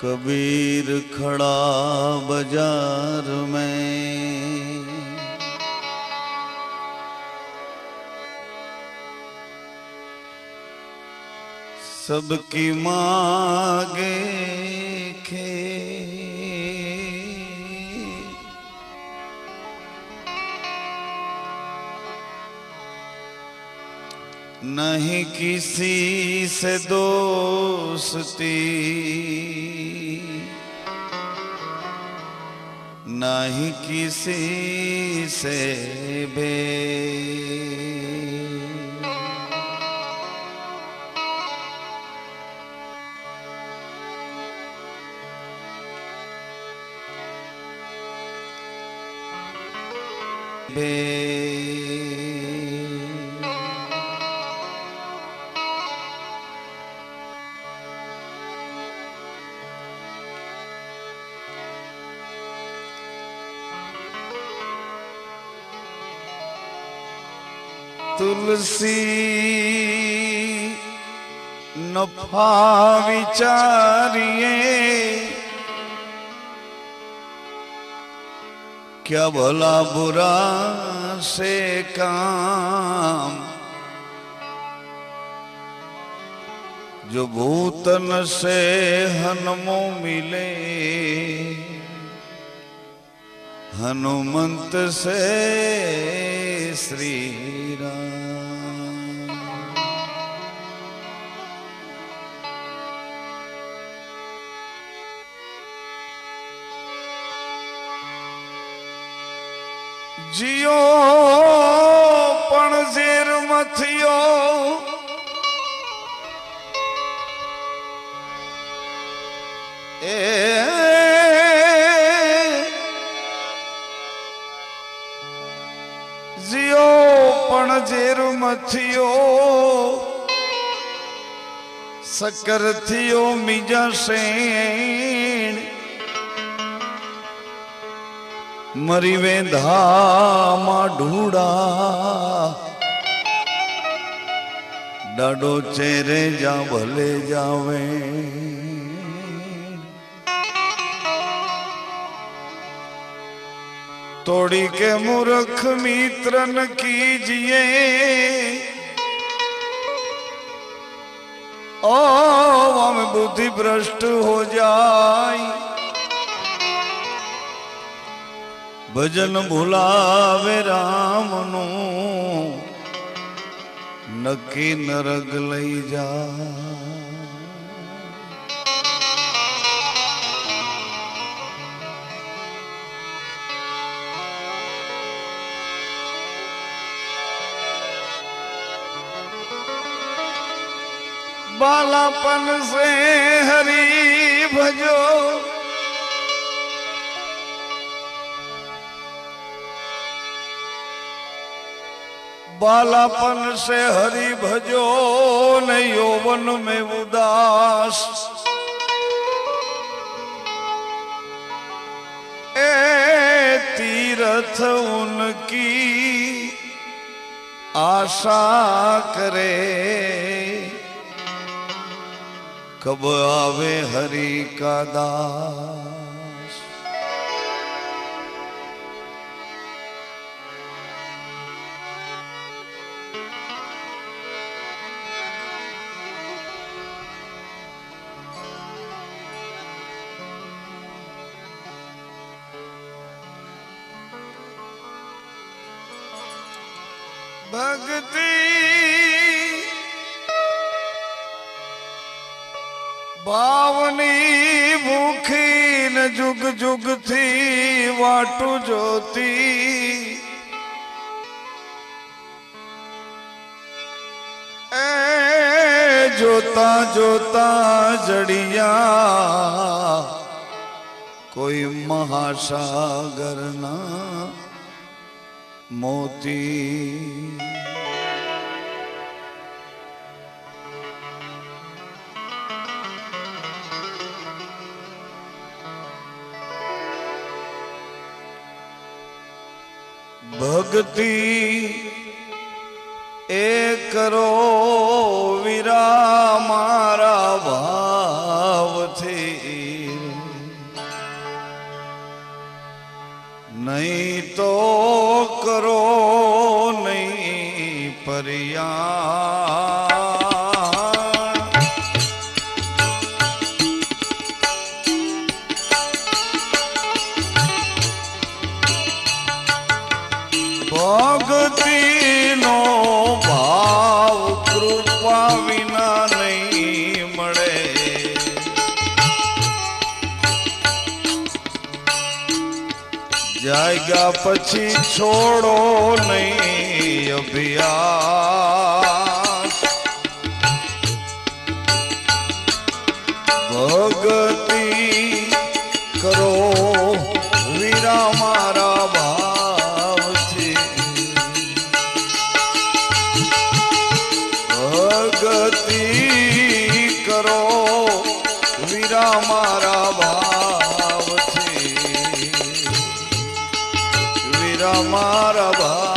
कबीर खड़ा बाजार में, सबकी मांगे खे नहीं किसी से दोस्ती, नहीं किसी से बे तुलसी नफा विचारिए, क्या भला बुरा से काम, जो भूतन से हनुमो मिले, हनुमंत से श्री राम। जियो पण ઝેર મથિયો, जियो पण ઝેર મથિયો, સકર થિયો મીજા શેણ, मरी वेंधा मा ढूंढा, डाडो चेरे जा भले जावे, तोड़ी के मूर्ख मित्रन कीजिए, ओ हम बुद्धि भ्रष्ट हो जाए, भजन भुलावे राम नु, नक्की नरक लई जा। बालापन से हरि भजो, बालापन से हरि भजो, न यौवन में उदास, ए तीर्थ उनकी आशा करे, कब आवे हरि का दास। भक्ति भावनी भूखी न जुग जुग थी वाटू ज्योति, ए जोता जोता जड़िया, कोई महासागर ना मोती। भक्ति ए करो वीरा मारा भाव थी, नहीं तो करो नहीं परियाण भक्ति नो भाव कृपा विना नहीं मळे जाएगा पछी छोड़ो नहीं अभ्यास भक्ति करो वीरा मारा भाव थी भक्ति करो वीरा मारा भाव थी वीरा मारा भाव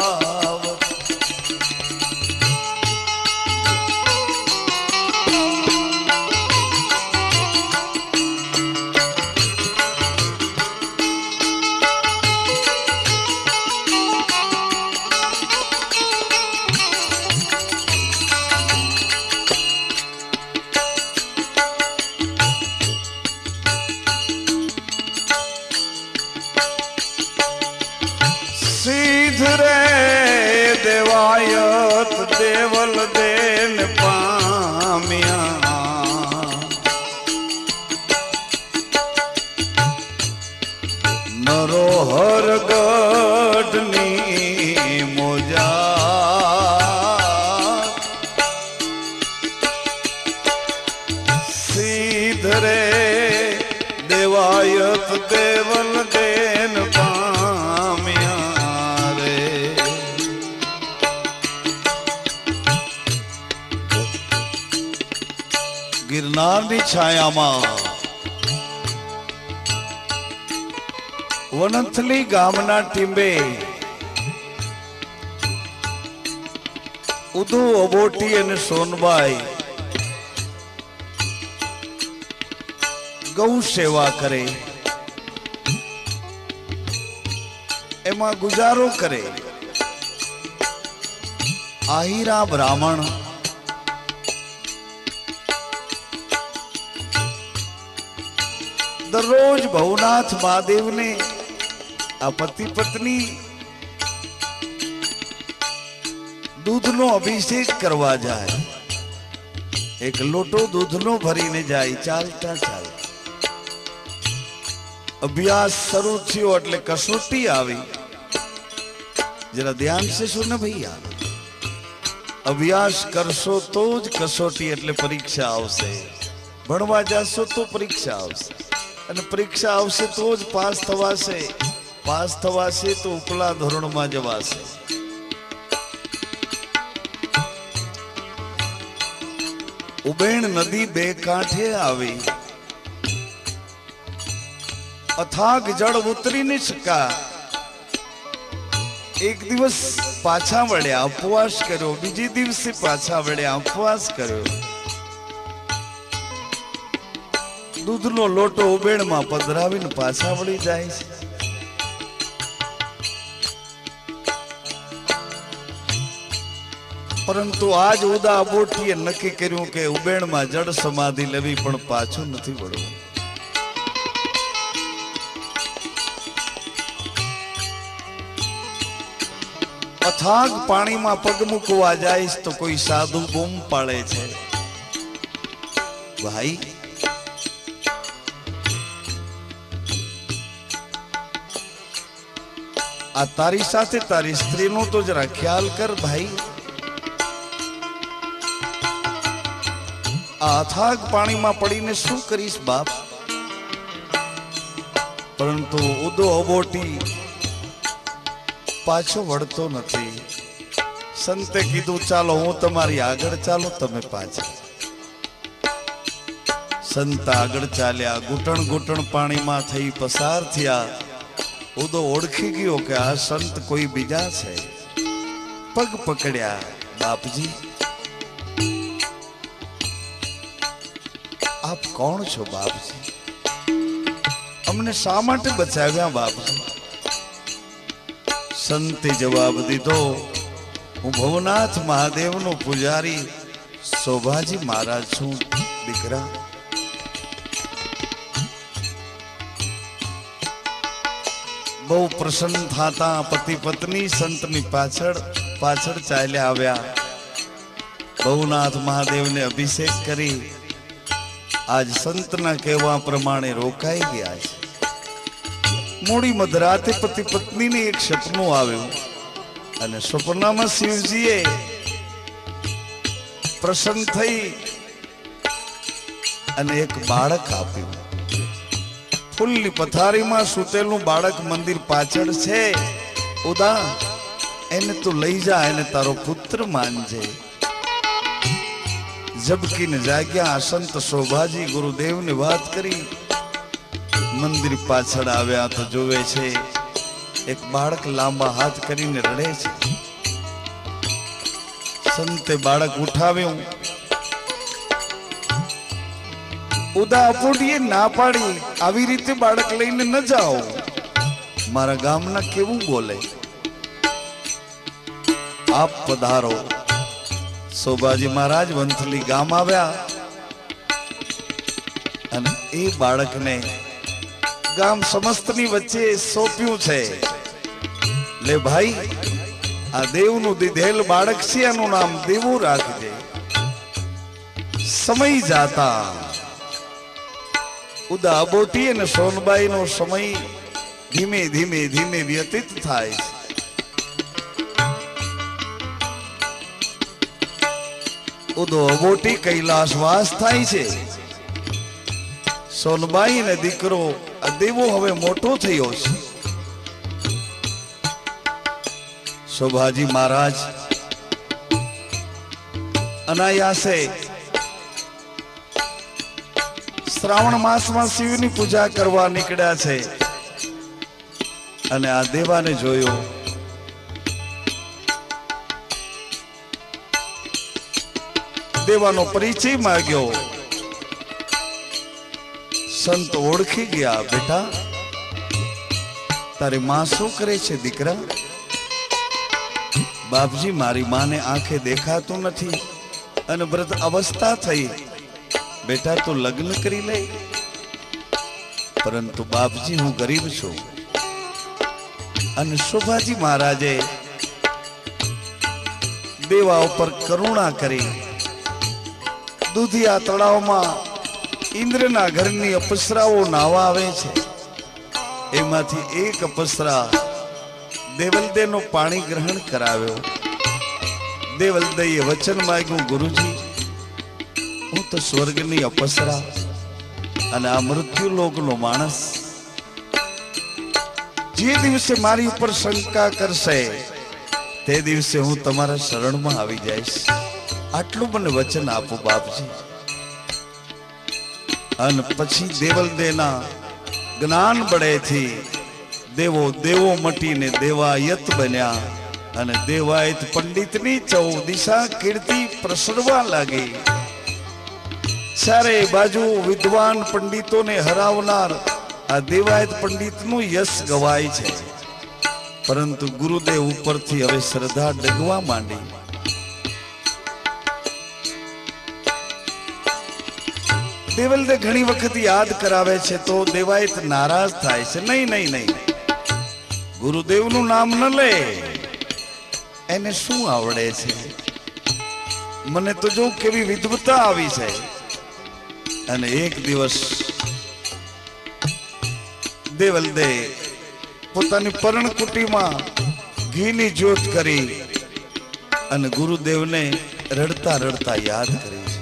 सीध रे देवायत देवल देन पामिया नरोहर गढ़नी मोजा सीध रे देवायत देवल देन पामिया गिरनाરની છાયામાં વનંથલી ગામના ટીંબે ઉદુ અબોટી અને સોનબાઈ ગૌ સેવા કરે એમાં ગુજારો કરે આહીરા બ્રાહ્મણ दररोज भवनाथ महादेव ने आ पति पत्नी दूध नो अभिषेक करवा जाए एक लोटो दूध नो भरी ने जाए चालता चाल अभ्यास शुरू थयो એટલે कसोटी આવી जरा ध्यान से सुन भैया अभ्यास करशो तो ज कसोटी એટલે परीक्षा आवशे भणवा जाशो तो परीक्षा आवशे અને પરીક્ષા આવશે તો જ પાસ થવાશે તો ઉપલા ધોરણમાં જવાશે ઉબેણ નદી બે કાંઠે આવી અથાગ જળ ઉતરી ન શકા એક દિવસ પાછા વળ્યા ઉપવાસ કર્યો બીજે દિવસે પાછા વળ્યા ઉપવાસ કર્યો दूधनो लोटो उबेण में पधरावीने पाछा वળી જાય છે परंतु आज उदा बोटीए नक्की कर्યું કે ઉબેણ में जड़ समाधि लेवी पण पाछું નથી વળવું અથાગ પાણી में पग મૂકવા જાય तो कोई साधु बूम पाड़े छे भाई आ तारी साथे तारी स्त्री नो तो जरा ख्याल कर भाई आ અથાગ पानी में पड़ी ने शू करीश बाप परंतु उदो अबोटी पाछो वळतो नथी संते कीधुं चालो हूँ तमारी आगळ चालो तमे पाछा संत आगळ चाल्या घूंटण घूंटण पानी में थई पसार थया उदो ओळखी गयो के आ संत कोई बीजा छे पग पकड़्या बापजी आप कौन छो बापजी अमने शा माटे बचाव्या बापजी સંતે જવાબ દીધો, હું ભવનાથ મહાદેવનો પૂજારી શોભાજી મહારાજ છું દીકરા. બહુ પ્રસન્ન થતા પતિ પત્ની સંતની પાછળ પાછળ ચાલ્યા આવ્યા. ભવનાથ મહાદેવને અભિષેક કરી આજ સંતના કહેવા પ્રમાણે રોકાઈ ગયા છે. મોડી મધરાતે પતિ પત્નીને એક સપનું આવ્યું અને સપનામાં શિવજીએ પ્રસન્ન થઈ અને એક બાળક આપ્યું. ફૂલની પથારીમાં સૂતેલું બાળક મંદિર પાછળ છે. ઉદા, એને તું લઈ જા, એને તારો પુત્ર માનજે. જબકીને જાગ્યા સંત શોભાજી ગુરુદેવને વાત કરી. મંદિર પાછળ આવ્યા તો જોવે છે એક બાળક લાંબા હાથ કરીને રડે છે. સંતે બાળક ઉઠાવ્યું. ઉદા અપોટીએ ના પાડી, આવી રીતે બાળક લઈને ન જાઓ, મારા ગામના કેવું બોલે. આપ પધારો. શોભાજી મહારાજ વંથલી ગામ આવ્યા અને એ બાળકને ગામ સમસ્તની વચ્ચે સોંપ્યું છે. લે ભાઈ, આ દેવનું દીધેલ બાળક છે, એનું નામ દેવું રાખજે. સમય જાતા ઉદા બોટી અને સોનબાઈ નો સમય ધીમે ધીમે ધીમે વ્યતીત થાય છે. ઉદો અબોટી કૈલાસવાસ થાય છે. સોનબાઈ ને દીકરો દેવો હવે મોટો થયો છે. શોભાજી મહારાજ અનાયાસે શ્રાવણ માસમાં શિવની પૂજા કરવા નીકળ્યા છે અને આ દેવાને જોયો. દેવાનો પરિચય માંગ્યો. સંત ઓળખી ગયા. બેટા, તારી માં શું કરે છે દીકરા? બાપજી, મારી માને આંખે દેખાતું નથી અને વ્રત અવસ્થા થઈ. બેટા, તું લગ્ન કરી લે. પરંતુ બાપજી, હું ગરીબ છું. અને શોભાજી મહારાજે દેવા ઉપર કરુણા કરી. દૂધિયા તળાવમાં ઇન્દ્રના ઘરની અપસરાઓ નાવા આવે છે. એમાંથી એક અપસરા દેવલદેવનો પાણી ગ્રહણ કરાવ્યો. દેવલદેએ વચન માંગ્યું, ગુરુજી, હું તો સ્વર્ગની અપસરા અને આ મૃત્યુ લોકનો માણસ. જે દિવસે મારી ઉપર શંકા કરશે તે દિવસે હું તમારા શરણમાં આવી જઈશ. આટલું મને વચન આપો બાપજી. અને પછી દેવલદેના જ્ઞાન બળેથી દેવો દેવો મટીને દેવાયત બન્યા અને દેવાયત પંડિતની 14 દિશા કીર્તિ પ્રસરવા લાગી. ચારે બાજુ વિદ્વાન પંડિતોને હરાવનાર આ દેવાયત પંડિતનું યશ ગવાય છે. પરંતુ ગુરુદેવ ઉપરથી હવે શ્રદ્ધા ડગવા માંડી. દેવલદે ઘણી વખત યાદ કરાવે છે તો દેવાયત નારાજ થાય છે. નહીં નહીં નહીં, ગુરુદેવનું નામ ન લે. એને શું આવડે છે? મને તો જો કેવી વિદ્વતા આવી છે. અને એક દિવસ દેવલદે પોતાની પર્ણકુટીમાં ઘીની જ્યોત કરી અને ગુરુદેવને રડતા રડતા યાદ કરી છે.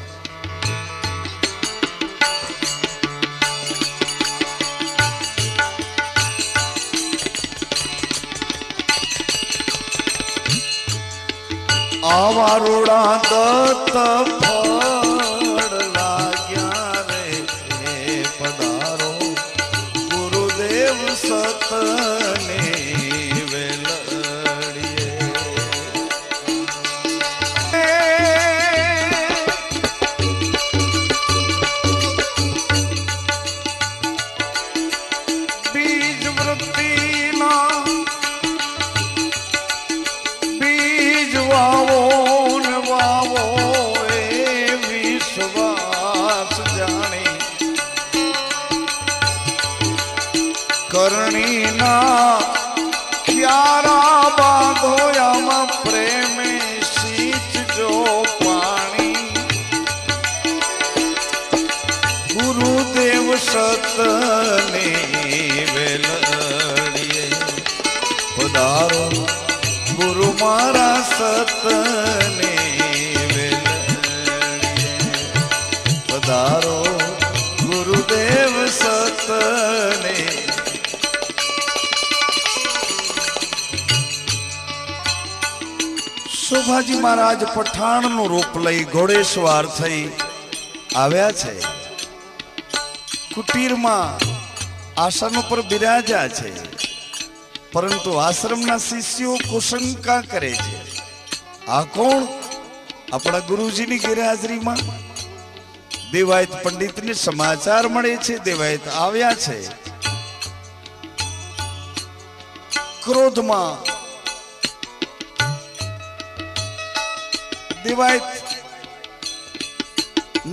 આવારોડા દત્ત ફળ લાગ્યા રે, પધારો ગુરુદેવ સતને વેલડીએ. બીજ વૃત્તિના ના ક્યારા બાંધોયામાં પ્રેમે સીંચજો પાણી ગુરુદેવ સતને વેલડીએ પધારો ગુરુ મારા સતને વેલડીએ પધારો ગુરુદેવ સતને શોભાજી મહારાજ પઠાણનું રૂપ લઈ ઘોડેસવાર થઈ આવ્યા છે. કુટીરમાં આસન ઉપર બિરાજ્યા છે, પરંતુ આશ્રમના શિષ્યો કુશંકા કરે છે. આ કોણ? આપણા ગુરુજીની ગેરહાજરીમાં દેવાયત પંડિતને સમાચાર મળે છે, દેવાયત આવ્યા છે. ક્રોધમાં દેવાયત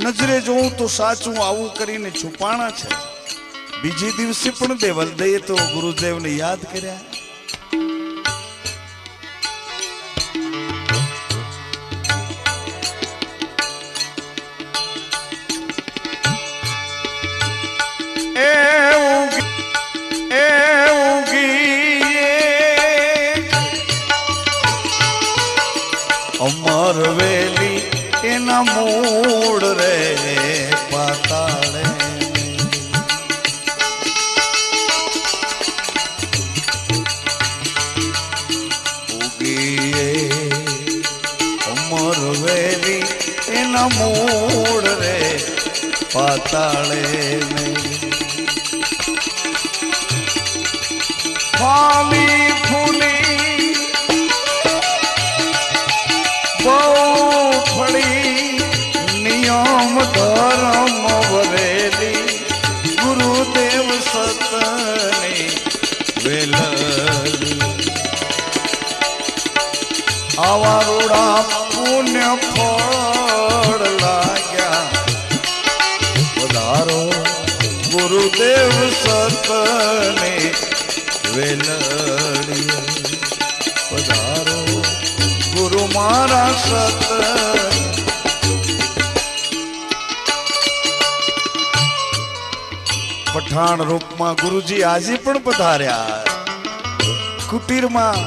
નજરે જોઉં તો સાચું આવું કરીને છુપાણા છે. બીજે દિવસે પણ દેવલદયે તો ગુરુદેવને યાદ કર્યા. અમર વેલી એના મૂળ રે પાતાળે ઉગીએ. અમર વેલી એના મૂળ રે પાતાળે ફાલી ફૂલી બહુ ફળી નિયમ ધર્મ વરેલી ગુરુદેવ સતની વેલડી આવા રૂડા પુણ્ય ફળ લાગ્યા પધારો ગુરુદેવ સતની વેલડી પધારો ગુરુ મારા સત. પઠાણ રૂપમાં ગુરુજી આજે પણ પધાર્યા. કુટીરમાં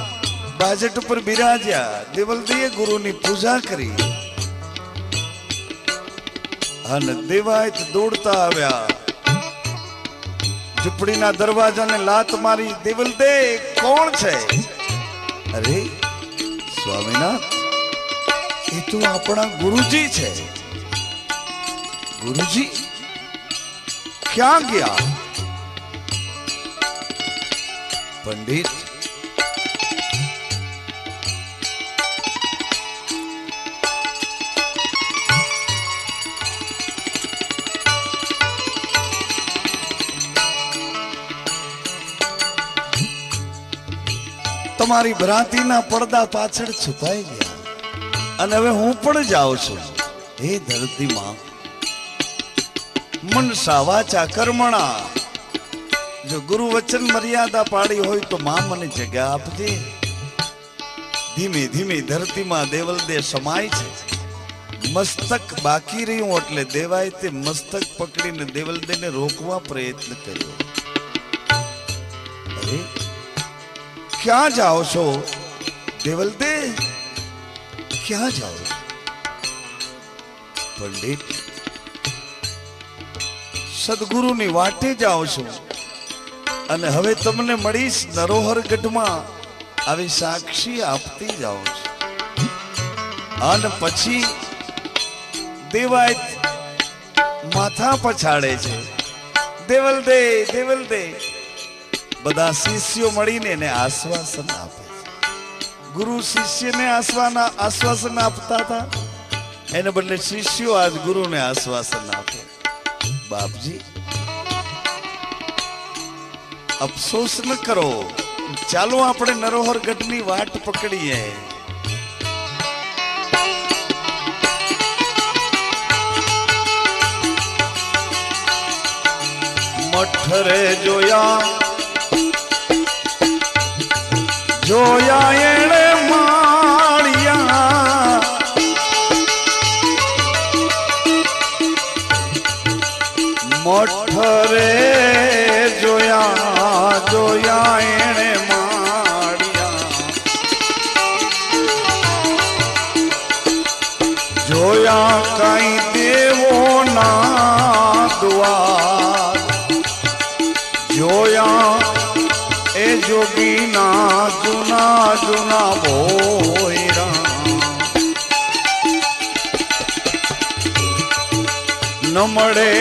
બાજટ ઉપર બિરાજ્યા. દેવલદીએ ગુરુની પૂજા કરી અને દેવાયત દોડતા આવ્યા. ઝૂંપડીના દરવાજાને લાત મારી. દેવલદે કોણ છે? અરે સ્વામીનાથ, એ તો આપણા ગુરુજી છે. ગુરુજી ક્યાં ગયા? પંડિત, તમારી ભ્રાંતિના પડદા પાછળ છુપાઈ ગયા અને હવે હું પણ જાઉં છું. હે ધરતીમાં મનસા વાચા કર્મણા, જો ગુરુ વચન મર્યાદા પાડી હોય તો માં મને જગ્યા આપજે. ધીમે ધીમે ધરતીમાં દેવલદે સમાય છે. મસ્તક બાકી રહ્યું એટલે દેવાય તે મસ્તક પકડીને દેવલદેને રોકવા પ્રયત્ન કર્યો. અરે ક્યાં જાઓ છો દેવલદે? ક્યાં જાઓ છો? પંડિત, સદગુરુની વાટે જાઓ છું અને હવે તમને મળીશ નરોહર ગઢમાં આવી સાક્ષી આપતી જાઉં છું. અને પછી દેવાયત માથા પછાડે છે. દેવલદે દેવલદે. બધા શિષ્યો મળીને એને આશ્વાસન આપે છે. ગુરુ શિષ્યને આશ્વાસન આપતા હતા, એને બદલે શિષ્યો આજ ગુરુને આશ્વાસન આપે. બાપજી, અફસોસ ન કરો, ચાલો આપણે નરોહર ગઢની વાટ પકડીએ. મઠરે જોયા જોયા એણે માળિયા મોઠરે જોયા જોયા એણે માળિયા જોયા કઈ દેવો ના દ્વાર જોયા એ જોગીના જૂના જૂના ભોયરા ન મળે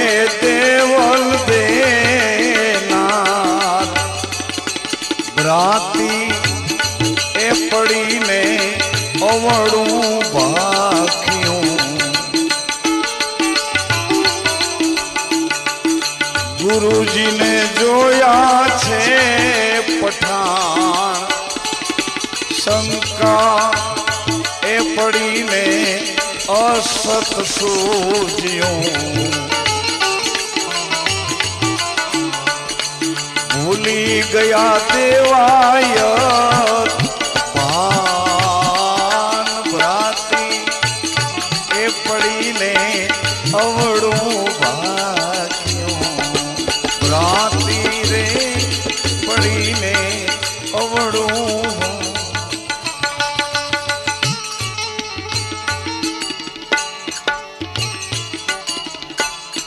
દેવલ દેનાર ભ્રાતી એ પડીને અવળું ભાખ્યું ગુરુજીને જોયા છે પઠાણ શંકા એ પડીને અસત સૂજ્યું ભૂલી ગયા દેવાય ભાન ભ્રાતી એ પડીને અવળું ભાગ્યું ભ્રાતી રે પડીને અવળું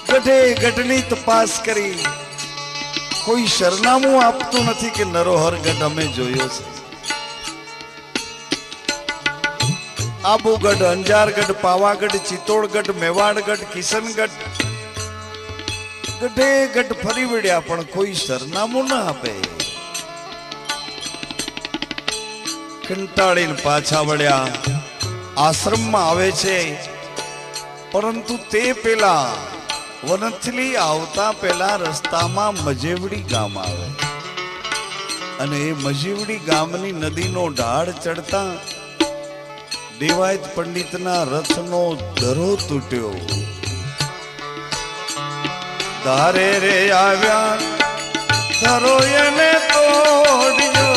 ગઢે ગઢની તપાસ કરી કોઈ સરનામું આપતું નથી કે નરોહર ગઢ અમે જોયો છે આબુગઢ અંજારગઢ પાવાગઢ ચિત્તોડગઢ મેવાડગઢ કિશનગઢ ગઢે ગઢ ફરી વળ્યા પણ કોઈ સરનામું ના આપે કંટાળીને પાછા વળ્યા આશ્રમમાં આવે છે પરંતુ તે પેલા વનથલી આવતા પહેલા રસ્તામાં મજેવડી ગામ આવે અને એ મજેવડી ગામની નદીનો ઢાળ ચડતા દેવાયત પંડિતના રથનો ધરો તૂટ્યો ધારે રે આવ્યા ધરો એને તોડ્યો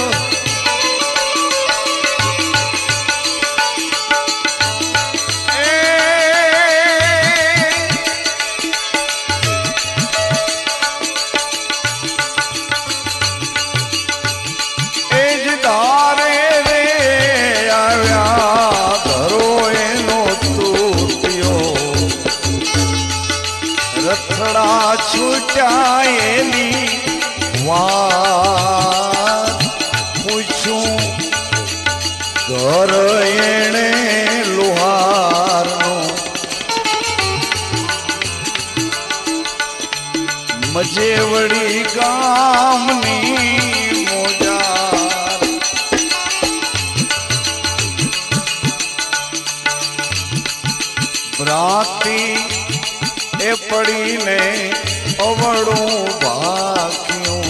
રથડા છૂટાયેલી વાત પૂછું ઘર એણે લુહારનો મજેવડી ગામની મોજાર ભ્રાતી એ પડીને અવળું ભાગ્યું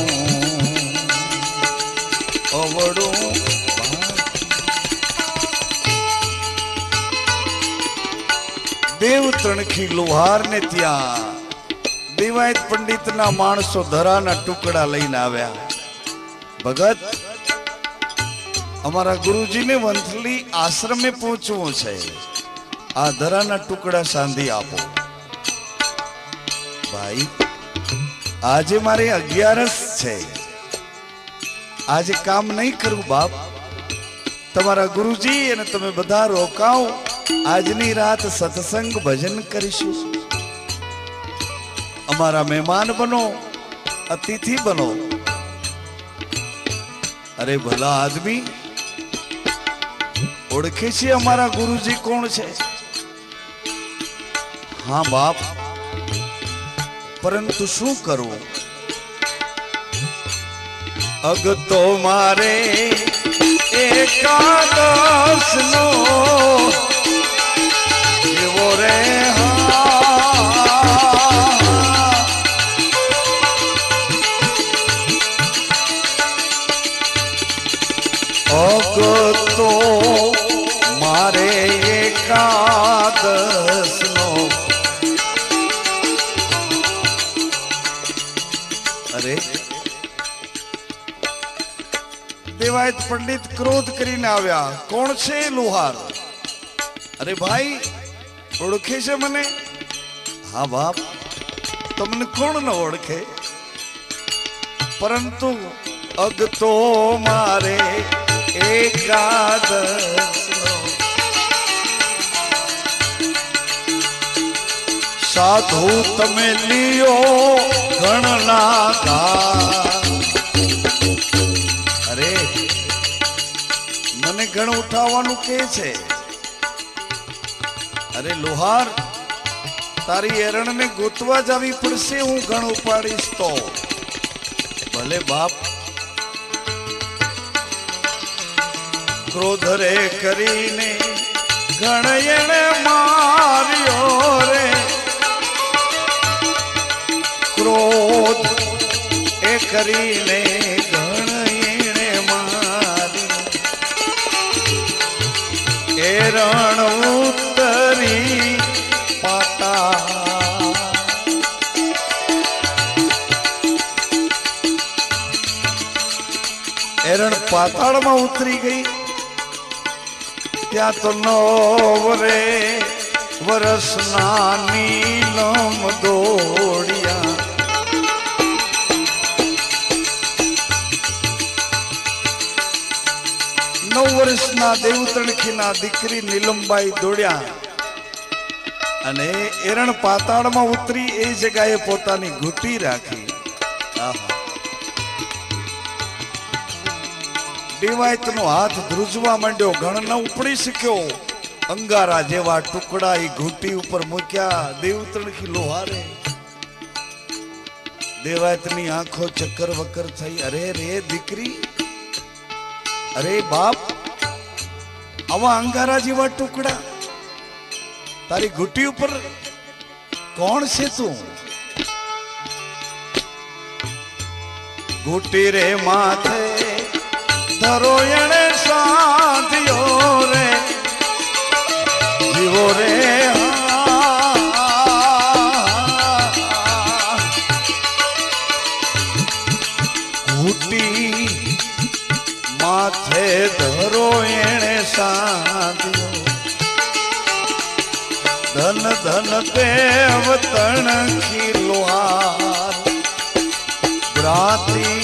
અવળું દેવ ત્રણખી લુહાર ને ત્યાં દેવાયત પંડિતના માણસો ધરાના ટુકડા લઈને આવ્યા ભગત અમારા ગુરુજીને વંથલી આશ્રમે પહોંચવું છે આ ધરાના ટુકડા સાંધી આપો ભાઈ આજે મારે 11 છે આજે કામ નહીં કરું બાપ તમારા ગુરુજી અને તમે બધા રોકાઓ આજની રાત સત્સંગ ભજન કરીશું અમારા મહેમાન બનો અતિથિ બનો અરે ભલા આદમી ઓળખે છે અમારા ગુરુજી કોણ છે હા બાપ પરંતુ શું કરવું અગ તો મારે એકાદશ નો એવો રે અગ તો મારે એકાદશ નો અરે દેવાયત પંડિત ક્રોધ કરીને આવ્યા. કોણ છે લુહાર? અરે ભાઈ, ઓળખે છે મને? હા બાપ, તમને કોણ ન ઓળખે? પરંતુ અગતો મારે એકાદશનો સાધુ તમે લિયો ગણના ઘા. અરે મને ગણ ઉઠાવવાનું કે છે. અરે લુહાર, તારી એરણ ને ગોતવા જ આવી પડશે. હું ગણ ઉપાડીશ તો. ભલે બાપ. ક્રોધ રે કરીને ગણ એને માર્યો રે. ક્રોધ એ કરીને ગણ એને માર્યો. એ રણ ઉતરી પાતા. એરણ પાતાળમાં ઉતરી ગઈ. ત્યાં તો 9 વર્ષના નીલમ દોડિયા. નવ વર્ષના દેવતણખીના દીકરી નીલમબાઈ દોડ્યા અને એરણ પાતાળમાં ઉતરી એ જગ્યાએ પોતાની ઘૂંટી રાખી. દેવાયતનો હાથ ધ્રુજવા માંડ્યો. ગણ ન ઉપડી શક્યો. અંગારા જેવા ટુકડા એ ઘૂંટી ઉપર મૂક્યા. દેવતણખી લોહારે. દેવાયતની આંખો ચક્કર વક્કર થઈ. અરે રે દીકરી, અરે બાપ, આવા અંગારા જેવા ટુકડા તારી ઘૂંટી ઉપર કોણ છે તું? ઘૂંટી રે માથે ધરો એણે સાધ્યો રે. જીવો રે ઘૂંટી માથે ધરો એણે સાધ્યો. ધન ધન દેવ તણખી લોહાર. ભ્રાતી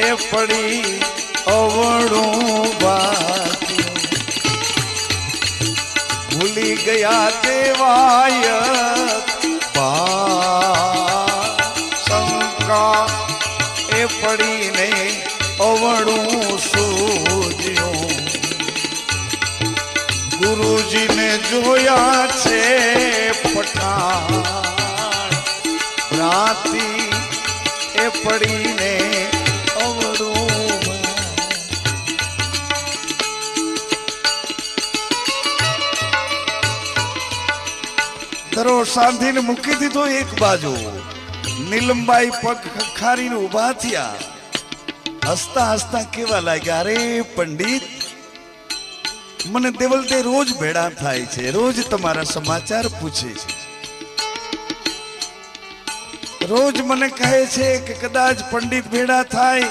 એ પડી અવળું બાકી. ભૂલી ગયા દેવાય શંકા એ પડીને અવળું સૂજ્યું. ગુરુજીને જોયા છે પઠાણ. ભ્રાતી એ પડીને અવળું. ધરો સાંધીને મૂકી દીધો એક બાજુ. નીલમબાઈ પગ ખખારીને ઉભા થયા. હસતા હસતા કેવા લાગ્યા. અરે પંડિત, મને દેવલતે રોજ ભેળા થાય છે. રોજ તમારા સમાચાર પૂછે છે. રોજ મને કહે છે કે કદાચ પંડિત ભેળા થાય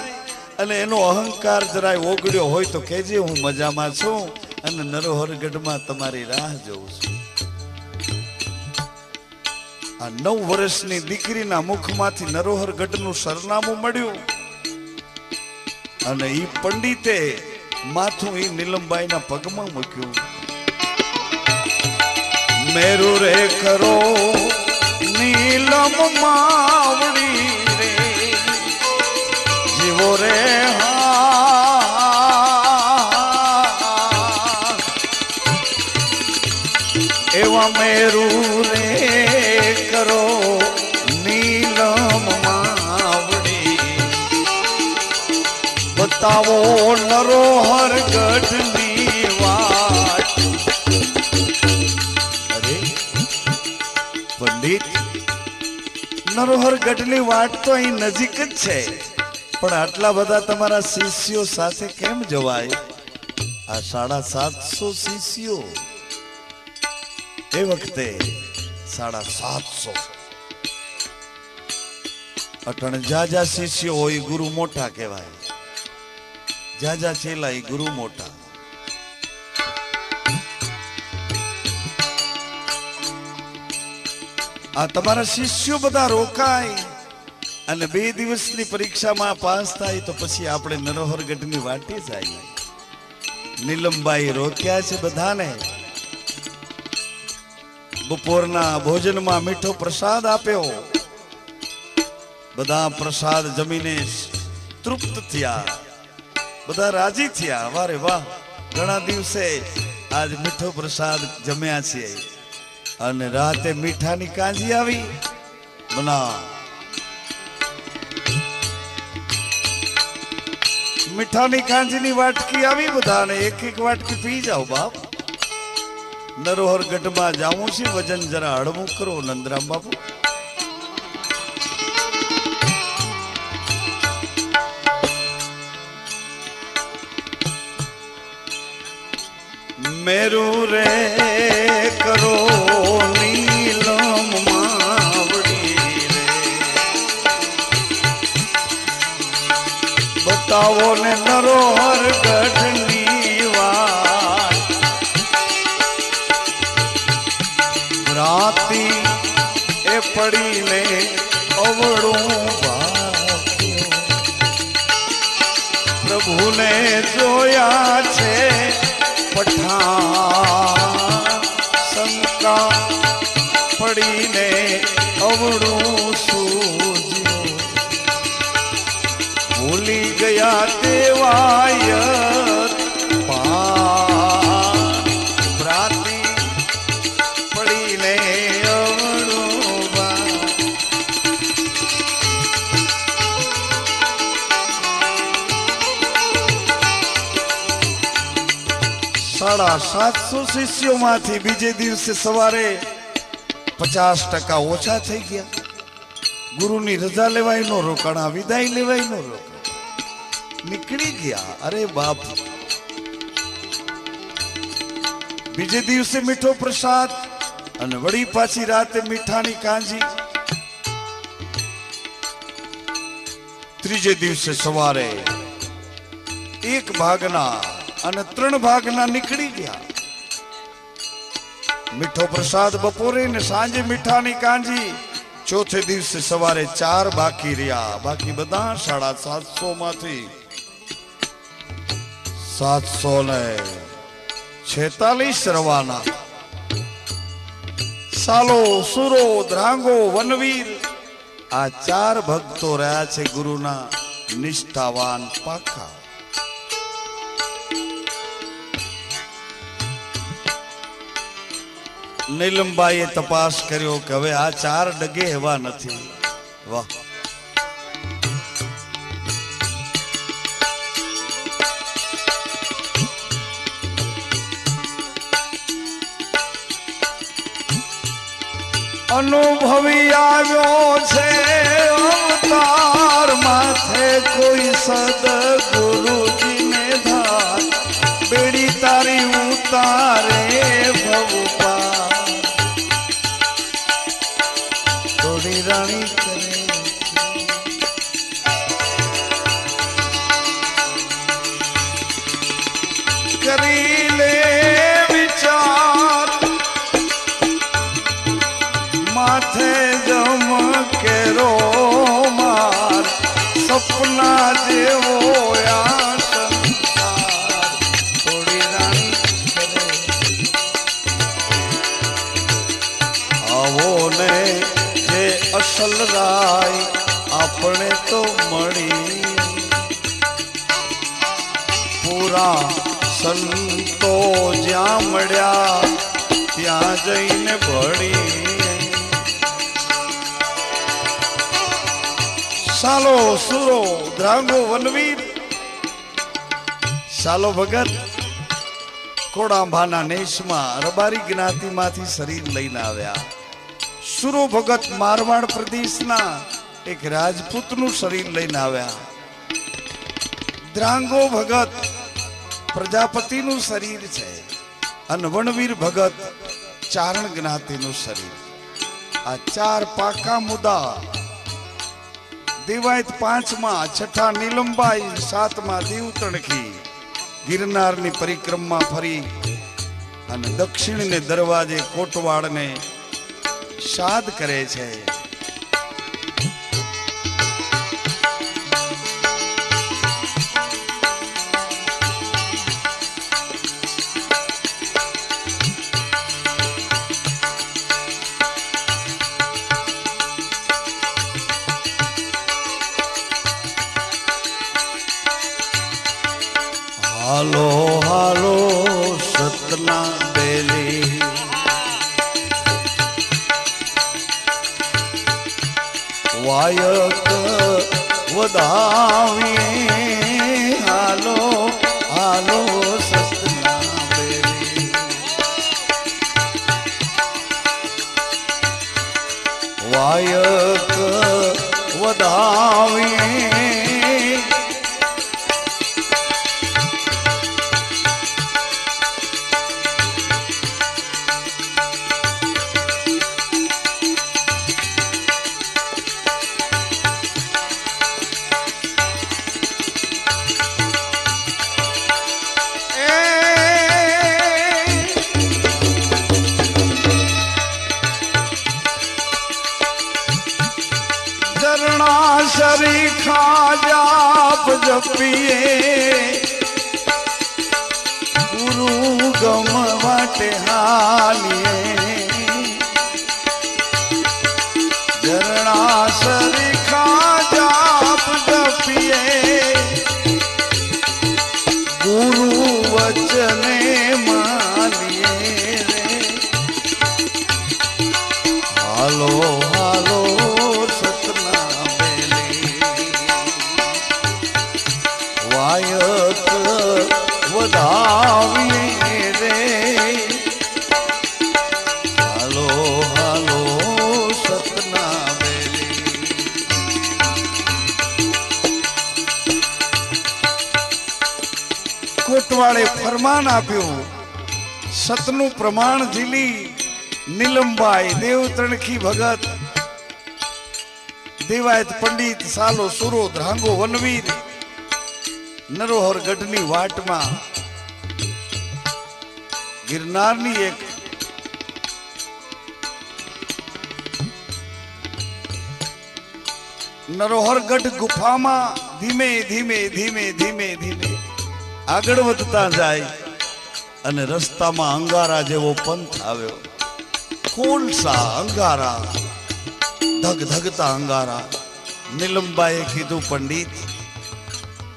અને એનો અહંકાર જરાય ઓગળ્યો હોય તો કહેજે. હું મજામાં છું અને નરોહરગઢમાં તમારી રાહ જોઉં છું. આ 9 વર્ષની દીકરીના મુખમાંથી નરોહરગઢનું સરનામું મળ્યું અને ઈ પંડિતે માથું ઈ નીલમબાઈના પગમાં મૂક્યું. મેરુ રે કરો નીલમ માવડી રે. જીવો રે એવા મેરુ રે કરો નીલમ માવડી. બતાવો નરોહરગઢની વાટ. અરે પંડિત, નરોહરગઢની વાટ તો અહીં નજીક જ છે, પણ આટલા બધા તમારા શિષ્યો સાથે કેમ જવાય? આ 750 શિષ્યો. એ વખતે 750 અટણ જાજા શિષ્યો હોય ગુરુ મોટા કહેવાય. જાજા ચેલા એ ગુરુ મોટા. આ તમારા શિષ્યો બધા રોકાય અને 2 દિવસની પરીક્ષામાં પાસ થાય તો પછી આપણે નરોહરગઢની વાટે જાય. નીલમબાઈ રોક્યા છે બધાને. બપોરના ભોજનમાં મીઠો પ્રસાદ આપ્યો. બધા પ્રસાદ જમીને તૃપ્ત થયા, બધા રાજી થયા. વારે વાહ, ઘણા દિવસે આજ મીઠો પ્રસાદ જમ્યા છીએ. અને રાતે મીઠાની કાંજી આવી. બના મીઠાની કાંજીની વાટકી આવી. બધાને એક એક વાટકી પી જાઓ બાપ. નરોહરગઢમાં જાવું છે, વજન જરા હળવું કરો નંદરામ બાપુ. મેરુ રે કરો નીલમ માવડી રે, બતાવો ને નરોહરગઢની વાત. રાતી એ પડીને અવળું ભાગ્યો, પ્રભુને જોયા છે પઠાણ. શંકા પડીને અવળું સૂજ્યું, ભૂલી ગયા દેવાયત પાન. ભ્રાતી પડીને અવળું ભાન. 750 શિષ્યોમાંથી બીજે દિવસે સવારે 50% ઓછા થઈ ગયા. ગુરુની રજા લેવાય નો રોકાણા, વિદાય લેવાય નો રોકાણા, નીકળી ગયા. અરે બાપ, બીજે દિવસે મીઠો પ્રસાદ અને વળી પાછી રાતે મીઠાની કાંજી. ત્રીજે દિવસે સવારે 1 ભાગના અને 3 ભાગના નીકળી ગયા. મીઠો પ્રસાદ બપોરે ને સાંજે મીઠાની કાંજી. ચોથે દિવસે સવારે 4 બાકી રહ્યા. બાકી બધા 750 માંથી 746 રવાના. સાલો, સુરો, ધ્રાંગો, વનવીર, આ 4 ભક્તો રહ્યા છે ગુરુના નિષ્ઠાવાન પાકા. નીલમબાઈએ તપાસ કર્યો કે હવે આ 4 ડગે એવા નથી. વાહ, અનુભવી આવ્યો છે અવતાર માથે કોઈ સદગુરુજીને ધાર. બેડી તારી ઉતારે ભવપા, થોડી રાણી કરે કરી લે વિચાર. માથે જમ કેરો માર, સપના જેવો આ સંસાર. થોડી રાણી કરે આવો ને જે અસલ રાય આપણે તો મળી. પૂરા સંતો જ્યાં મળ્યા ત્યાં જઈને ભળી. સાલો, સુરો, ધ્રાંગો, વનવીર. સાલો ભગત કોડાંભાના નેશમાં રબારી જ્ઞાતિમાંથી શરીર લઈને આવ્યા. સુરો ભગત મારવાડ પ્રદેશના એક રાજપૂતનું શરીર લઈને આવ્યા. ધ્રાંગો ભગત પ્રજાપતિનું શરીર છે અને વનવીર ભગત ચારણ જ્ઞાતિનું શરીર. આ 4 પાકા મુદ્દા દેવાયત 5માં, 6ઠા નીલમબાઈ, 7માં દીવ તણખી ગિરનારની પરિક્રમા ફરી અને દક્ષિણને દરવાજે કોટવાડને શાદ કરે છે. હાલો હાલો સતના બેલી વાયક વધાવીએ. હાલો હાલો સતના બેલી વાયક વધાવીએ. शरी खाजाप जपिए गुरु गम वाटे हालिए. झरणा शरी खाजाप जपिए गुरु वचने मानिए रे. हालो हालो વાયક વધાવીએ રે. હાલો હાલો સતના બેલી કોટવાળે ફરમાન આપ્યું. સતનું પ્રમાણ ઝીલી નીલમબાઈ, દેવ તણખી ભગત, દેવાયત પંડિત, સાલો સુરો, ધ્રાંગો વનવીર નરોહર ગઢની વાટમાં ગિરનારની એક નરોહર ગઢ ગુફામાં ધીમે ધીમે ધીમે ધીમે ધીમે આગળ વધતા જાય અને રસ્તામાં અંગારા જેવો પંથ આવ્યો. કોલસા અંગારા, ધગધગતા અંગારા. નીલમબાઈએ કીધું, પંડિત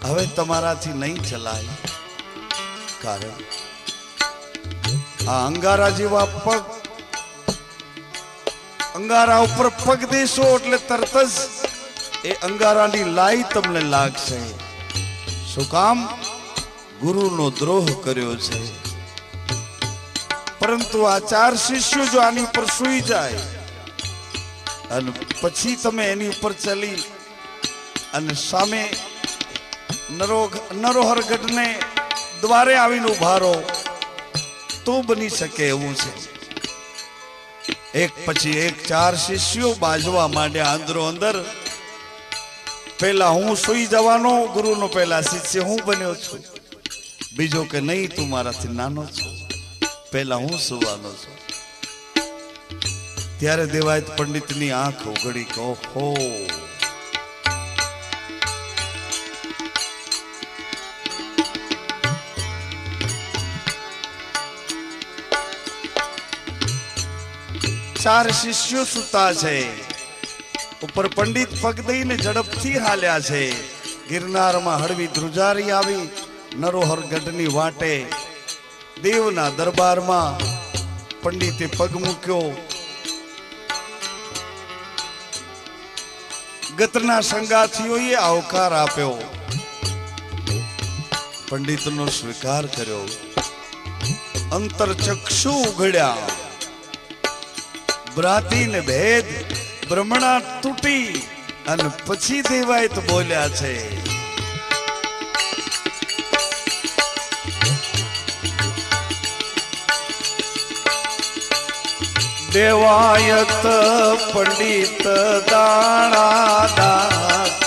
હવે તમારાથી નહીં ચલાય, કારણ આ અંગારા જેવા પગ, અંગારા ઉપર પગ દેશો એટલે તરત જ એ અંગારાની લાઈ તમને લાગશે. શું કામ? ગુરુનો દ્રોહ કર્યો છે. પરંતુ આ 4 શિષ્યો જો આની ઉપર સૂઈ જાય અને પછી તમે એની ઉપર ચલી અને સામે નરોહર ગઢને દ્વારે આવીને ઉભા રહો તો બની શકે એવું છે. એક પછી એક 4 શિષ્યો બાજવા માંડ્યા અંદરો અંદર. પેલા હું સૂઈ જવાનો ગુરુનો પહેલા શિષ્ય હું બન્યો છું. બીજો કે નહીં, તું મારાથી નાનો છો, પહેલા હું સુવાનો છું. ત્યારે દેવાયત પંડિતની આંખ ઉઘડી. ઓહો, ચાર શિષ્યો સુતા છે, ઉપર પંડિત પગ દઈને ઝડપથી હાલ્યા છે. ગિરનારમાં હળવી ધ્રુજારી આવી. નરોહર ગઢની વાટે દેવના દરબારમાં પંડિતે પગ મૂક્યો. ગતના સંગાથીઓએ આવકાર આપ્યો, પંડિતનો સ્વીકાર કર્યો. અંતરચક્ષુ ઉઘડ્યા, ભ્રાતિને ભેદ બ્રહ્મણા તૂટી અને પછી દેવાયત બોલ્યા છે. દેવાયત પંડિત દાણા દાત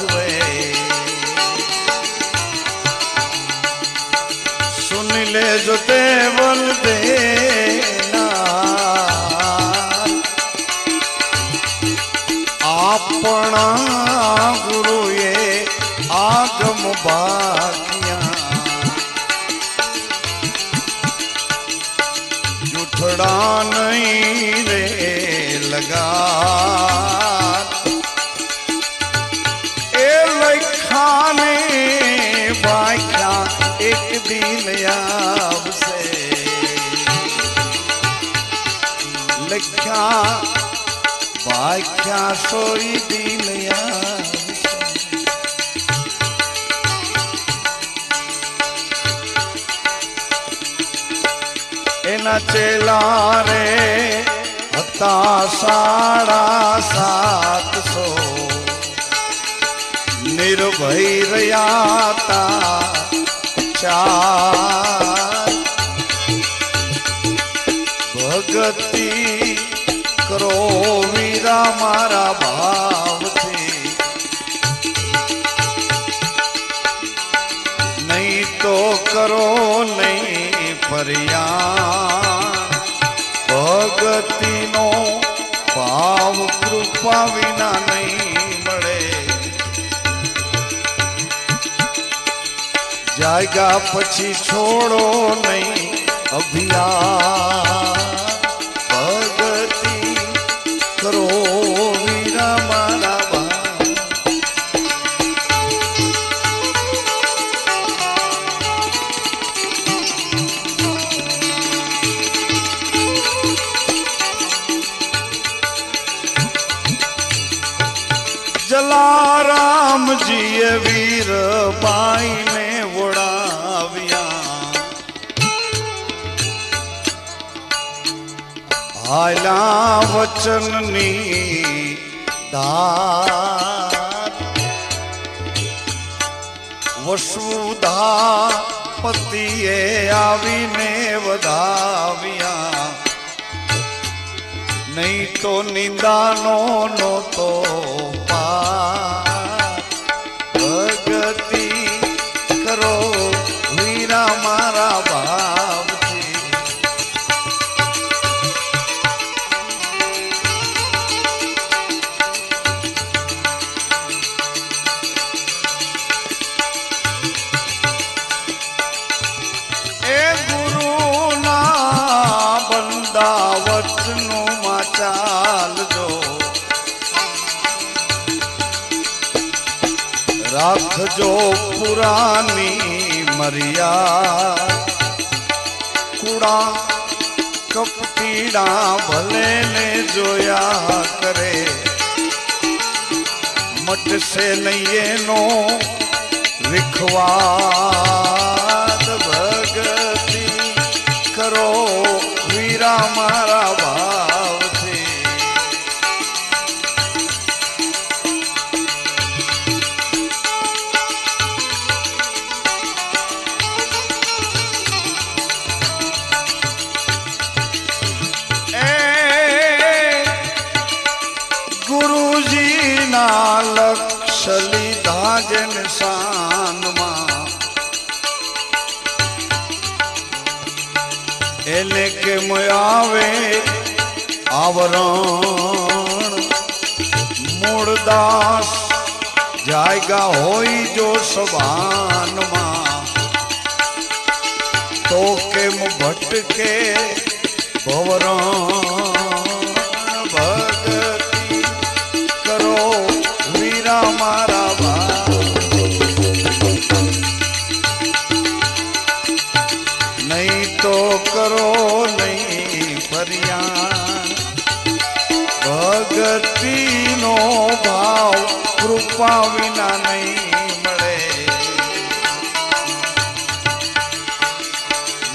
मिले जो देवल देना अपना गुरु ये आगम बाकिया जुठड़ा नहीं रे लगा ए लखाने बाख्या एक दिन याब से लख्या बाख्या सोई दिन याब से एना चेला रे हता 750 निर्भय रयाता चार भगती करो वीरा मारा भाव थी नहीं तो करो नहीं परिया भगती नो भाव कृपा विना नहीं મળે जाएगा પછી छोड़ो नहीं अभियान भगती करो वीरा मारा जलाराम जी वीर बाई ने उड़ाविया आला वचननी दात वसुधा पतिए आवीने वधाविया नहीं तो निंदानो नो तो भगती करो वीरा मारा भाव थी ए गुरु ना बंदा वचनो मा चाल जो राख जो पुरानी मरिया कूड़ा कपटीड़ा भले ने जोया करे मट से नहीं नो विखवाद भगती करो वीरा मारा भाव थी लक्ष्य लीधा जन शान मां एले के मुआवे आवरण मूड़दास जाएगा होई जो सबान मां तो के मुँह भटके भवरण भगती करो वीरा मारा भाव नहीं तो करो नहीं परियान भगती नो भाव कृपा विना नहीं મળે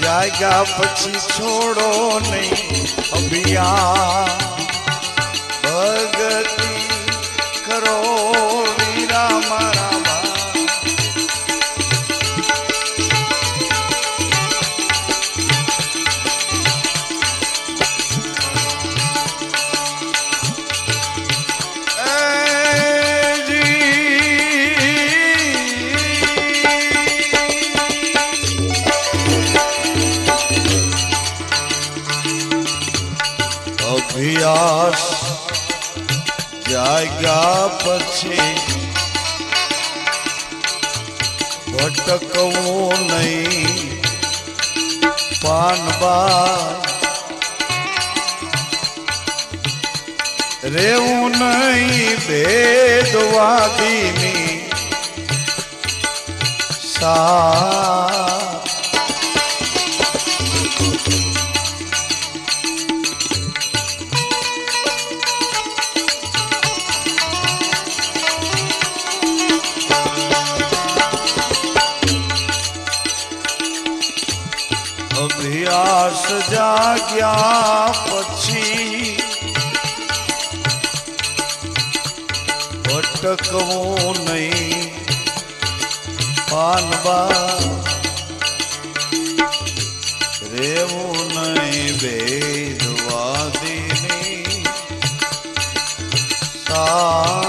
जाएगा પછી छोड़ो नहीं अभियान भगती करो वीरा मारा અભ્યાસ જાગ્યા પછી ભટકવું નહીં પાનબા રેવું નહીં ભેદવાદીની સા અભ્યાસ જાગ્યા પછી ભટકવું નહીં પાનબા રેવું નહીં ભેદવાદીની સાથ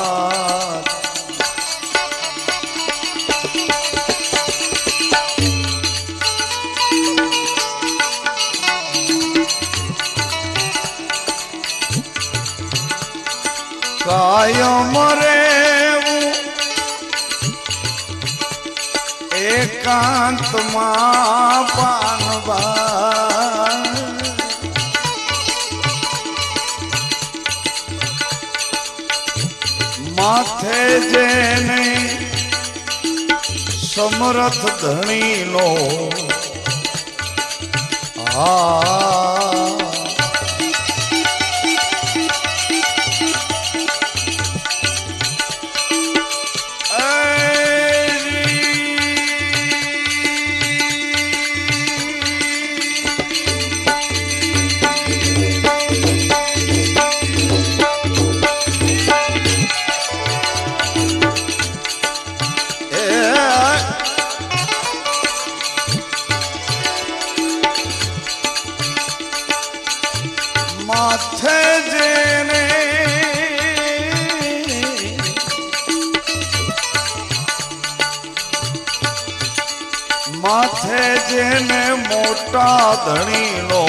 કાયમ રેવું એકાંતમાં પાનબા માથે જેને સમરથ ધણીનો હા માથે જેને માથે જેને મોટા ધણીનો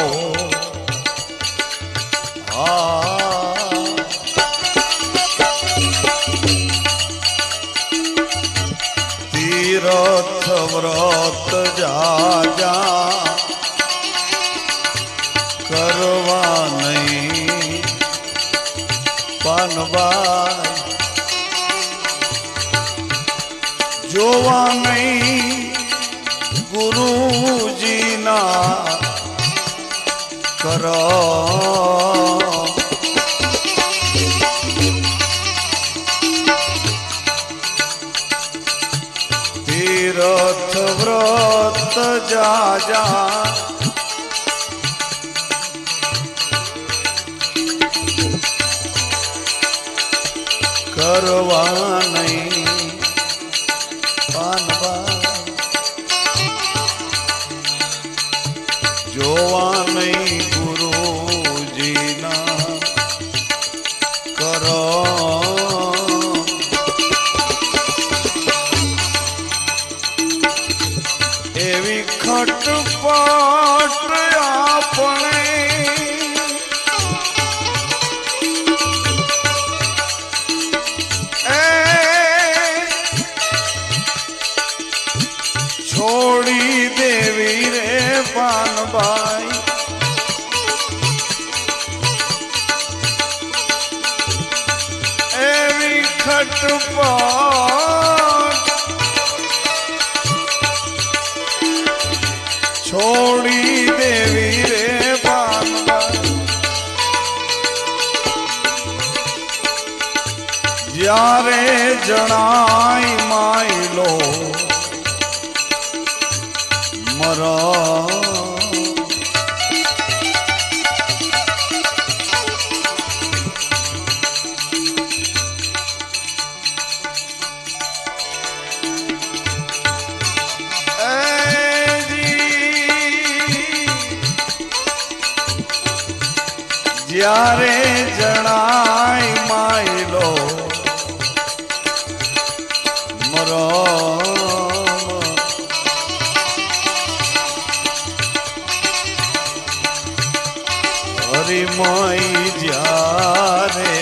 તીરથ વ્રત જાજા કરવા નહીં પાનબા જોવા નહીં ગુરુજીના કર તીરથ વ્રત જાજા કરવા નહીં પાનબા જોવા નહીં ગુરુજીના કરો એવી ખટપટ આપણે છોડી દેવી રે પાનબાઈ એવી ખટપટ છોડી દેવી રે પાનબાઈ જ્યારે જણાય માયલો મરા જ્યારે જણાય માયલો મરા હરિમય જ્યારે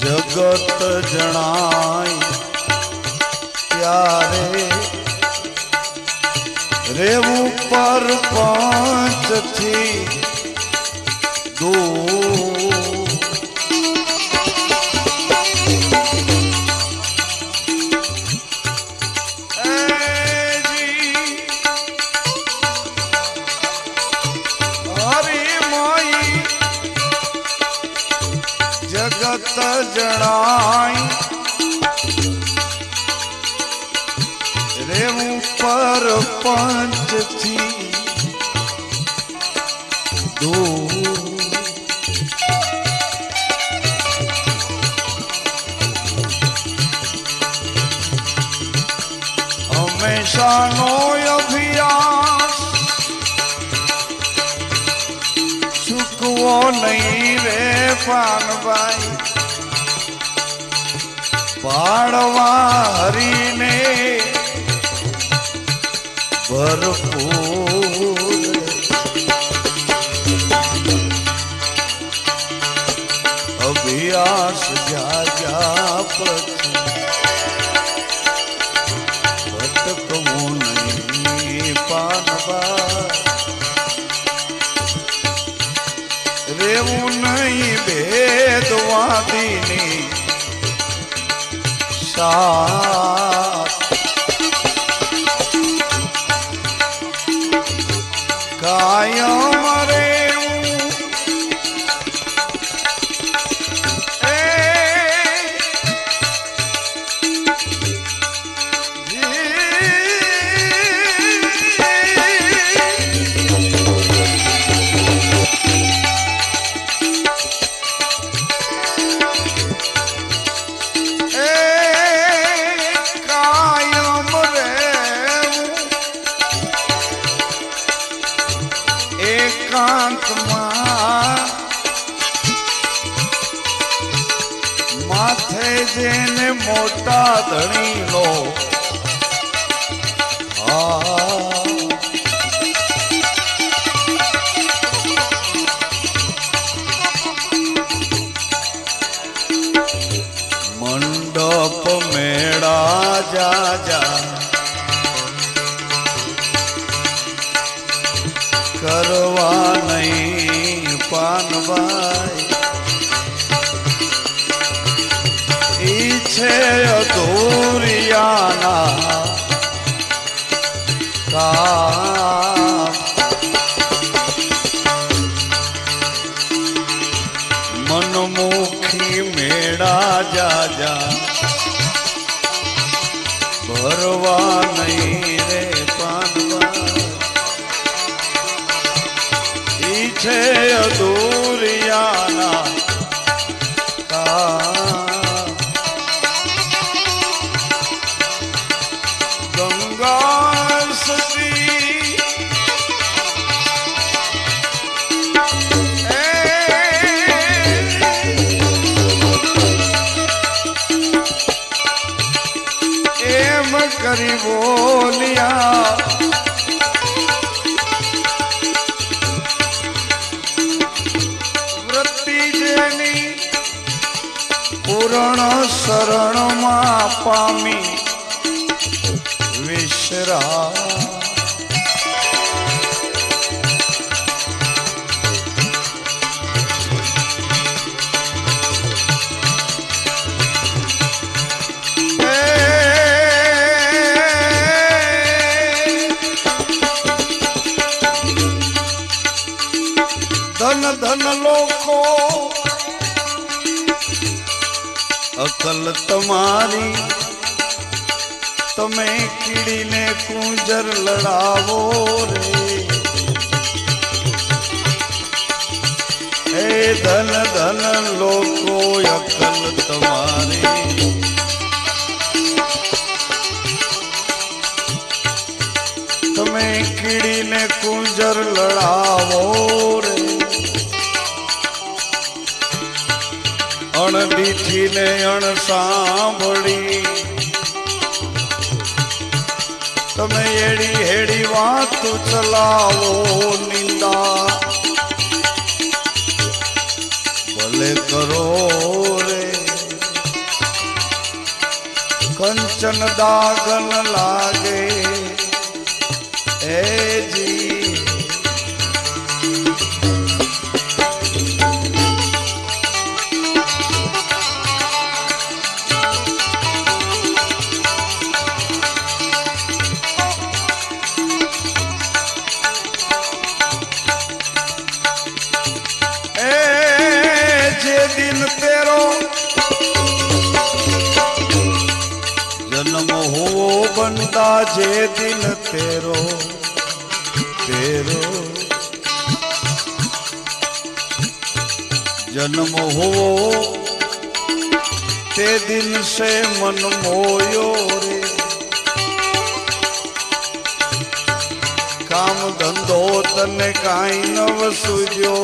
જગત જણાય ત્યારે રેવું પરપંચથી દૂર જગત જણાય રેવું પરપંચથી દૂર હંમેશાનો અભિયાસ ચૂકવો નહીં રે પાનભાઈ પાડવા હરીને ભરપૂર અભ્યાસ જાગ્યા પછી ભટકવું નહીં પાનભાઈ રેવું નહીં ભેદવાદીની સાથ કાયમ રેવું એકાંતમાં માથે જેને મોટા ધણી લો મંડપ મેળા જાજા કરવા નહીં પાનભાઈ ઈચ્છે અધૂરિયાના કામ મનમુખી મેળા જાજા ભરવા નહીં રે પાનભાઈ છે અધૂરિયાના ગંગા સતી એમ કરી બોલ્યા પૂર્ણ શરણમાં પામી વિશ્રા ધન ધન લોકો અકલ તમારી તમે કીડીને કુંજર લડાવો રે હે ધન ધન લોકો અકલ તમારી તમે કીડીને કુંજર લડાવો રે અણદીઠી ને અણ સાંભળી તમે એડી હેડી વાત ચલાવો નિંદા ભલે કરો રે કંચન દાગન લાગે એ જી दिन तेरो जन्म हो बंदा जे दिन तेरो तेरो जन्म हो ते दिन से मन मोयो रे काम धंधो तने काई नव सूझो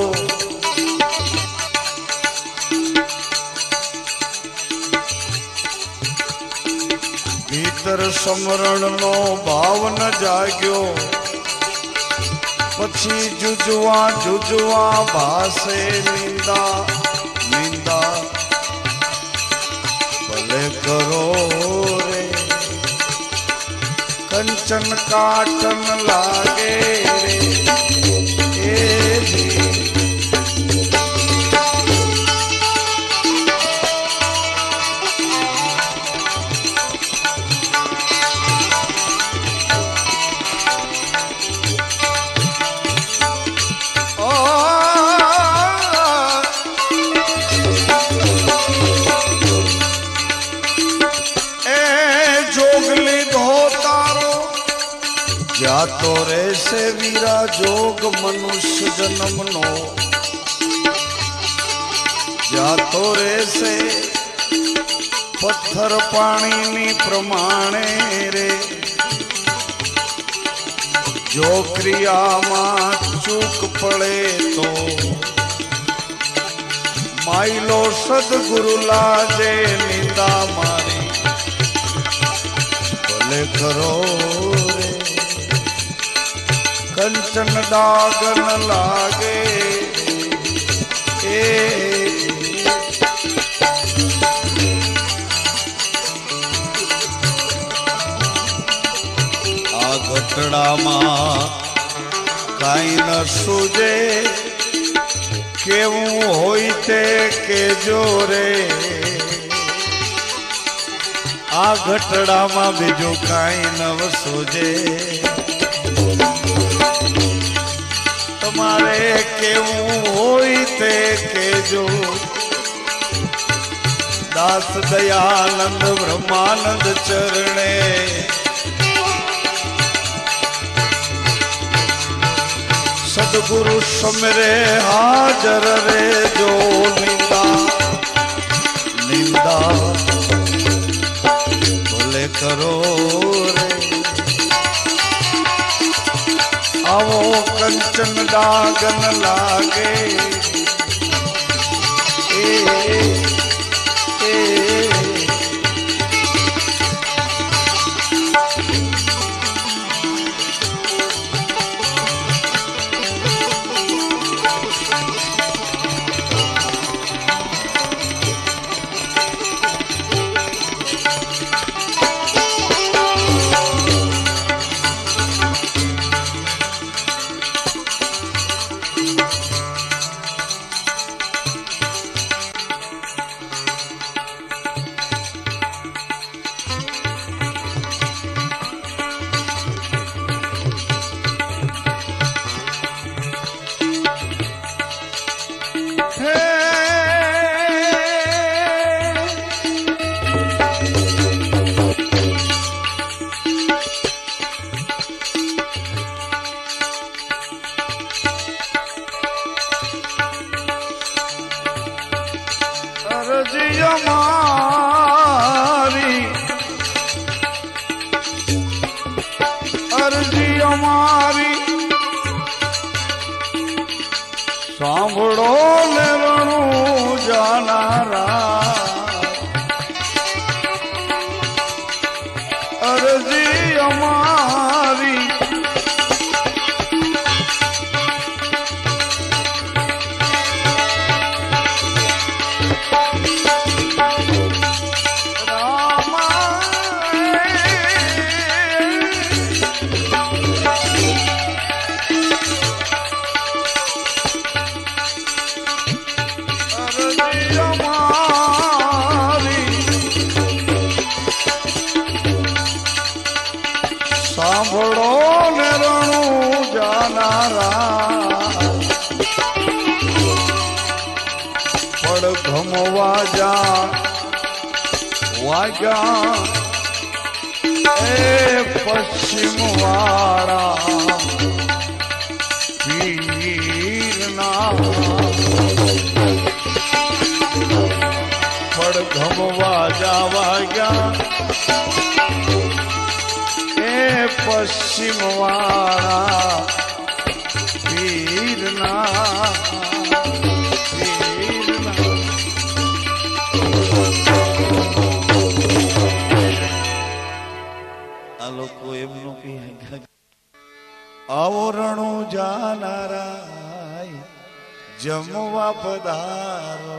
भीतर समरण नो भाव न जाग्यो पछी जुजवा जुजवा भासे निंदा निंदा भले करो रे कंचन काटन लागे रे ए जातो रे से वीरा जोग मनुष्य जन्म नो जातो रे से पत्थर पानी नी प्रमाणे रे जो क्रिया मां चूक पड़े तो माइलो सदगुरु लाजे निंदा मारी भले करो कंचन दागन लागे आ घटड़ा मां काई न सूझे केवू होई ते के जोरे आ घटड़ा मां बीजू काई न सूझे मारे केवू होई ते केजो दास दयानंद ब्रह्मानंद चरणे सदगुरु समरे हाजर रे जो निंदा निंदा भले करो रे आवो कंचन दागन लागे सांभड़ो ने रणु जानारा अर्जी अमा સાંભળો ને રણું જાનારા પડઘમ વાગ્યા એ પશ્ચિમ વાળા પીરના પડઘમ વાગ્યા એ પશ્ચિમ વાળા પીરના આ લોકો એમનું કહે આવો રણું જાનારા જમવા પધારો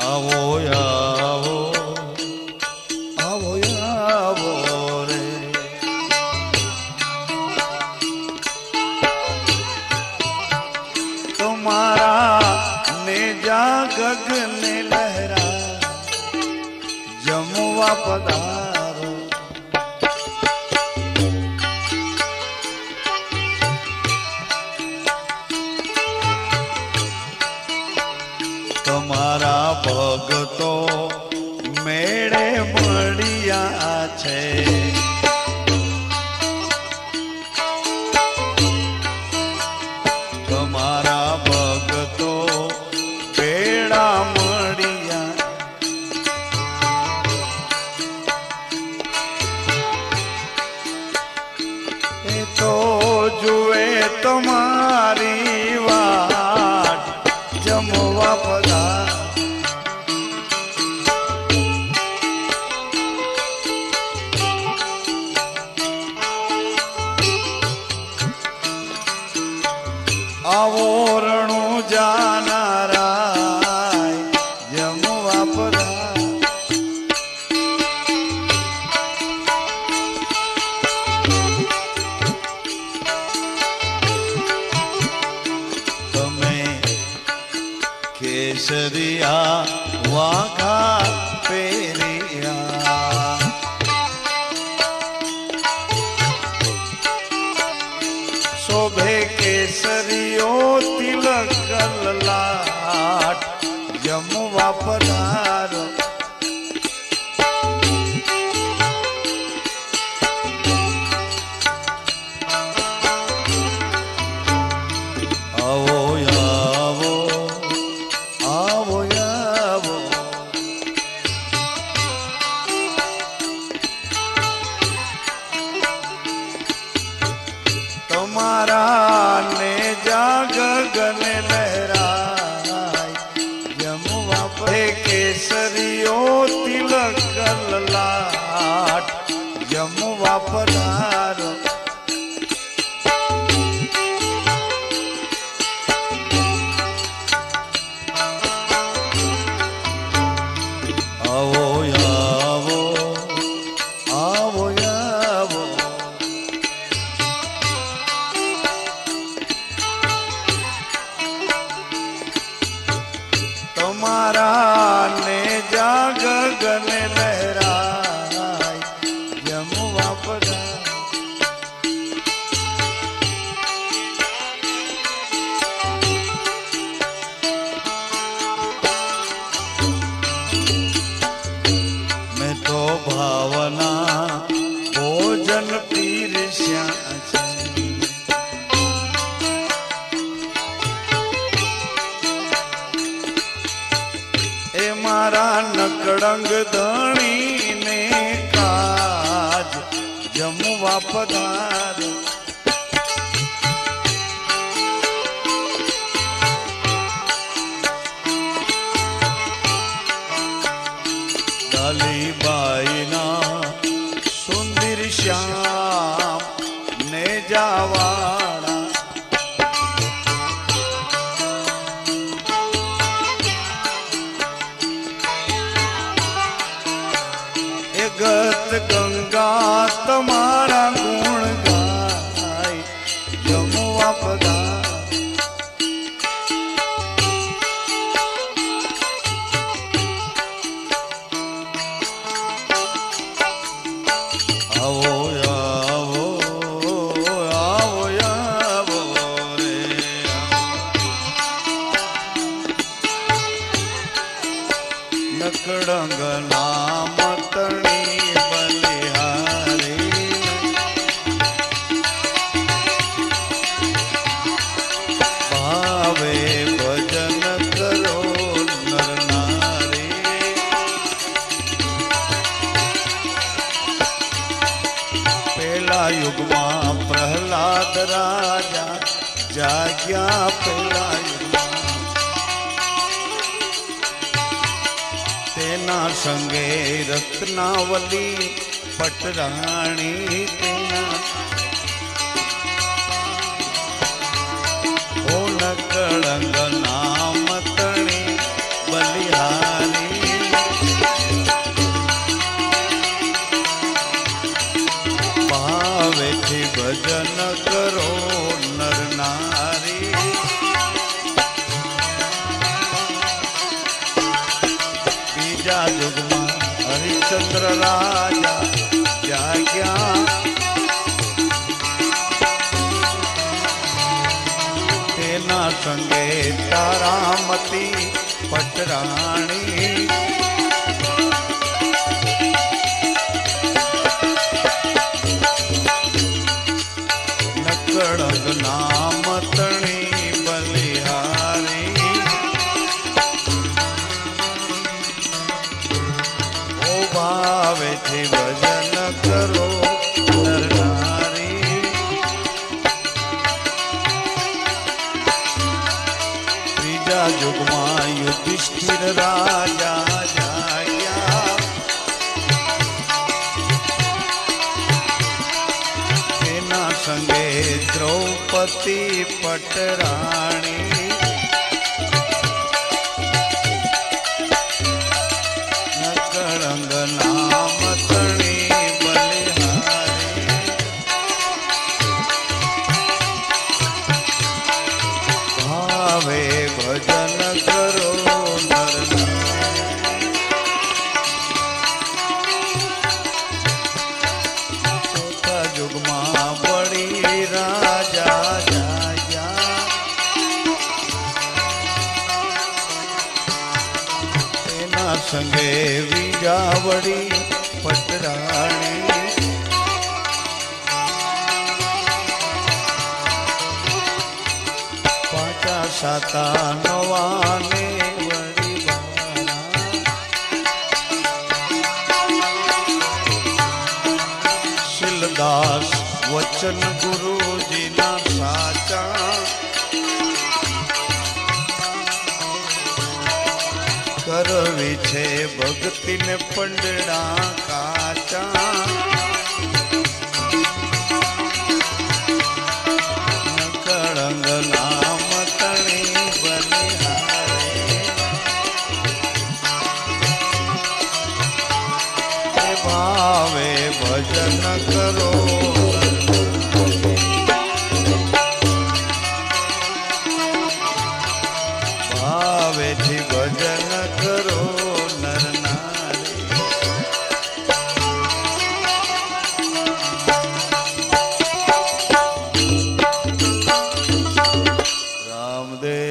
આવો આવો આવો આવો રે તમારા ને જા ગગને લહેરા જમવા પધારો તમારા ભગતો મેળે મળ્યા છે તમારા ભગતો ભેળા મળ્યા એ તો જુએ તમારી વાટ જમવા પધાર આવો રણું જાનારા જમવા પધાર તમે કેસરિયા વાઘા પેરિયા શોભે કેસરીઓ તિલક લાટ જમવા પધારો આવો આવો આવો આવો તમારા ને જાગ ગગને લહેરાય જમવા પે કેસરીઓ તિલક લાટ જમવા પધારો આવો આવો આવો આવો તમારા ને જાગ ગગને લહેરાય જમવા પધાર મેં તો ભાવના ભોજન પીરસ્યા છે એ મારા નકળંગ ધણી ને કાજ જમવા પધારો દલીબાઈના સુંદર શ્યામ ને જાવાળા ગત ગંગા તમારા ગુણ ગાય નકળંગ નામ તણી બલિહારી ભાવે ભજન કરો નર નારી પેલા યુગમાં પ્રહલાદ રાજા જાગ્યા પેલા તેના સંગે રત્નાવલી પટરાણી તેના ઓ નકળંગ નામ તણી બલિહારી ભાવેથી ભજન કરો નર નારી બીજા યુગમાં હરિશ્ચંદ્ર રાજા જાગ્યા તેના સંગે તારામતી પટરાણી નકળંગ નામ તણી બલિહારી ઓ ભાવેથી ભજન કરો નર નારી ત્રીજા યુગમાં યુધિષ્ઠિર રાજા જાગ્યા તેના સંગે દ્રૌપદી પટરાણી નકળંગ નામ તણી બલિહારી ભાવે ભજન કરો નર ચોથા યુગમાં બળી રાજા જાગ્યા તેના સંગે વિજાવડી પટરાણી પાચા સાતા નવાને વળી બાળા શીલદાસ વચન ગુરુજીના સાચા કરવી છે ભક્તિને પંડડા કાચા નકળંગ નામ તણી બલિહારી ભાવે ભજન કરો ભાવેથી ભજન કરો નર નારી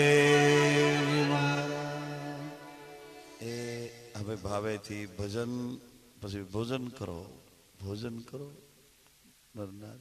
રામદેવ મહારાજ એ હવે ભાવેથી ભજન પછી ભોજન કરો નર નારી